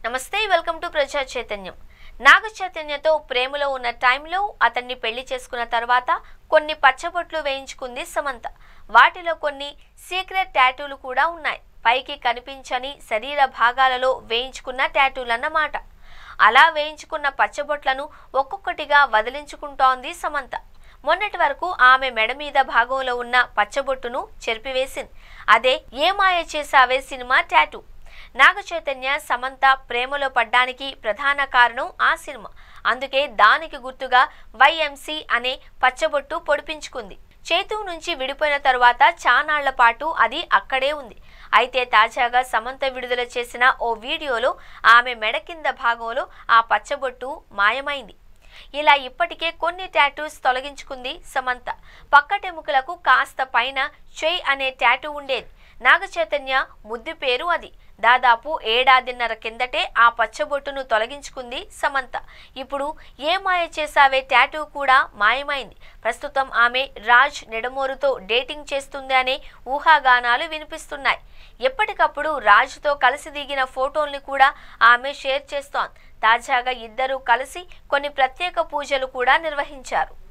నమస్తే welcome to ప్రజా చైతన్యం. నాగ చైతన్యతో ప్రేమలో ఉన్న టైంలో అతన్ని పెళ్లి చేసుకున్న తర్వాత కొన్ని పచ్చబొట్లు వేయించుకుంది సమంత. వాటిలో కొన్ని సీక్రెట్ టాటూలు కూడా ఉన్నాయి. పైకి కనిపించని శరీర భాగాలలో వేయించుకున్న టాటూలన్నమాట. అలా వేయించుకున్న పచ్చబొట్లను ఒక్కొక్కటిగా వదిలించుకుంటోంది సమంత. మొన్నటి వరకు ఆమె మెడ మీద భాగంలో ఉన్న పచ్చబొట్టును చెరిపివేసింది. అదే ఏ మాయ చేసావే సినిమా టాటూ. నాగ చైతన్య సమంత ప్రేమలో పడ్డానికి ప్రధాన కారణం ఆ సినిమా. అందుకే దానికి గుర్తుగా వైఎంసి అనే పచ్చబొట్టు పొడిపించుకుంది. చేతు నుంచి విడిపోయిన తరువాత చానాళ్ల పాటు అది అక్కడే ఉంది. అయితే తాజాగా సమంత విడుదల చేసిన ఓ వీడియోలో ఆమె మెడ కింద భాగంలో ఆ పచ్చబొట్టు మాయమైంది. ఇలా ఇప్పటికే కొన్ని టాటూస్ తొలగించుకుంది సమంత. పక్కటెముకలకు కాస్త పైన చెయ్ అనే టాటూ ఉండేది. నాగ చైతన్య ముద్దు పేరు అది. దాదాపు ఏడాదిన్నర కిందటే ఆ పచ్చబొట్టును తొలగించుకుంది సమంత. ఇప్పుడు ఏ మాయ చేసావే టాటూ కూడా మాయమైంది. ప్రస్తుతం ఆమె రాజ్ నిడమోరుతో డేటింగ్ చేస్తుంది అనే ఊహాగానాలు వినిపిస్తున్నాయి. ఎప్పటికప్పుడు రాజ్తో కలిసి దిగిన ఫోటోల్ని కూడా ఆమె షేర్ చేస్తోంది. తాజాగా ఇద్దరూ కలిసి కొన్ని ప్రత్యేక పూజలు కూడా నిర్వహించారు.